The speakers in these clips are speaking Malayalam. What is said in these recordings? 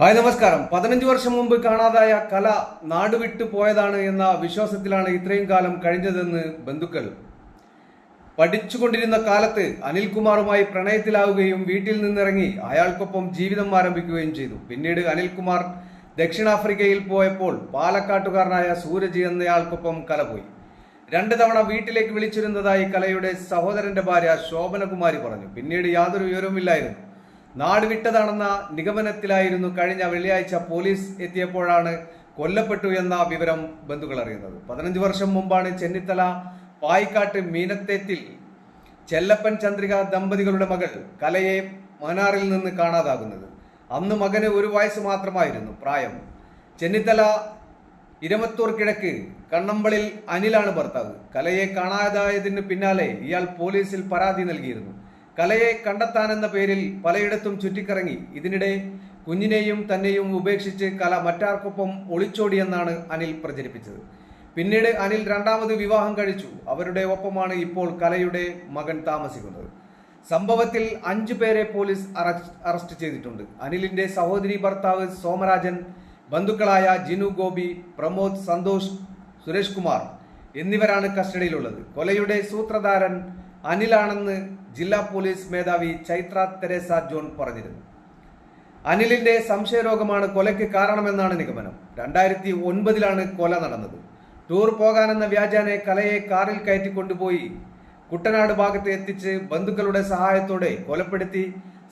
ഹായ് നമസ്കാരം. 15 വർഷം മുമ്പ് കാണാതായ കല നാടുവിട്ടു പോയതാണ് എന്ന വിശ്വാസത്തിലാണ് ഇത്രയും കാലം കഴിഞ്ഞതെന്ന് ബന്ധുക്കൾ. പഠിച്ചുകൊണ്ടിരുന്ന കാലത്ത് അനിൽകുമാറുമായി പ്രണയത്തിലാവുകയും വീട്ടിൽ നിന്നിറങ്ങി അയാൾക്കൊപ്പം ജീവിതം ആരംഭിക്കുകയും ചെയ്തു. പിന്നീട് അനിൽകുമാർ ദക്ഷിണാഫ്രിക്കയിൽ പോയപ്പോൾ പാലക്കാട്ടുകാരനായ സൂരജ് എന്നയാൾക്കൊപ്പം കല പോയി. 2 തവണ വീട്ടിലേക്ക് വിളിച്ചിരുന്നതായി കലയുടെ സഹോദരന്റെ ഭാര്യ ശോഭനകുമാരി പറഞ്ഞു. പിന്നീട് യാതൊരു വിവരവുമില്ലായിരുന്നു. നാട് വിട്ടതാണെന്ന നിഗമനത്തിലായിരുന്നു കഴിഞ്ഞ വെള്ളിയാഴ്ച പോലീസ് എത്തിയപ്പോഴാണ് കൊല്ലപ്പെട്ടു എന്ന വിവരം ബന്ധുക്കൾ അറിയുന്നത്. 15 വർഷം മുമ്പാണ് ചെന്നിത്തല പായിക്കാട്ട് മീനത്തേത്തിൽ ചെല്ലപ്പൻ ചന്ദ്രിക ദമ്പതികളുടെ മകൾ കലയെ മനാറിൽ നിന്ന് കാണാതാകുന്നത്. അന്ന് മകന് 1 വയസ്സ് മാത്രമായിരുന്നു പ്രായം. ചെന്നിത്തല ഇരമത്തൂർ കിഴക്ക് കണ്ണമ്പളിൽ അനിലാണ് ഭർത്താവ്. കലയെ കാണാതായതിന് പിന്നാലെ ഇയാൾ പോലീസിൽ പരാതി നൽകിയിരുന്നു. കലയെ കണ്ടെത്താനെന്ന പേരിൽ പലയിടത്തും ചുറ്റിക്കറങ്ങി. ഇതിനിടെ കുഞ്ഞിനെയും തന്നെയും ഉപേക്ഷിച്ച് കല മറ്റാർക്കൊപ്പം ഒളിച്ചോടിയെന്നാണ് അനിൽ പ്രചരിപ്പിച്ചത്. പിന്നീട് അനിൽ 2ാമത് വിവാഹം കഴിച്ചു. അവരുടെ ഒപ്പമാണ് ഇപ്പോൾ കലയുടെ മകൻ താമസിക്കുന്നത്. സംഭവത്തിൽ 5 പേരെ പോലീസ് അറസ്റ്റ് ചെയ്തിട്ടുണ്ട്. അനിലിന്റെ സഹോദരി ഭർത്താവ് സോമരാജൻ, ബന്ധുക്കളായ ജിനു ഗോപി, പ്രമോദ്, സന്തോഷ്, സുരേഷ് കുമാർ എന്നിവരാണ് കസ്റ്റഡിയിലുള്ളത്. കൊലയുടെ സൂത്രധാരൻ അനിലാണെന്ന് ജില്ലാ പോലീസ് മേധാവി ചൈത്ര തെരേസ ജോൺ പറഞ്ഞിരുന്നു. അനിലിന്റെ സംശയരോഗമാണ് കൊലയ്ക്ക് കാരണമെന്നാണ് നിഗമനം. 2009 കൊല നടന്നത്. ടൂർ പോകാനെന്ന വ്യാജേന കലയെ കാറിൽ കയറ്റിക്കൊണ്ടുപോയി കുട്ടനാട് ഭാഗത്ത് എത്തിച്ച് ബന്ധുക്കളുടെ സഹായത്തോടെ കൊലപ്പെടുത്തി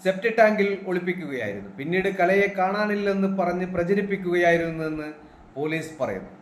സെപ്റ്റി ടാങ്കിൽ ഒളിപ്പിക്കുകയായിരുന്നു. പിന്നീട് കലയെ കാണാനില്ലെന്ന് പറഞ്ഞ് പ്രചരിപ്പിക്കുകയായിരുന്നെന്ന് പോലീസ് പറയുന്നു.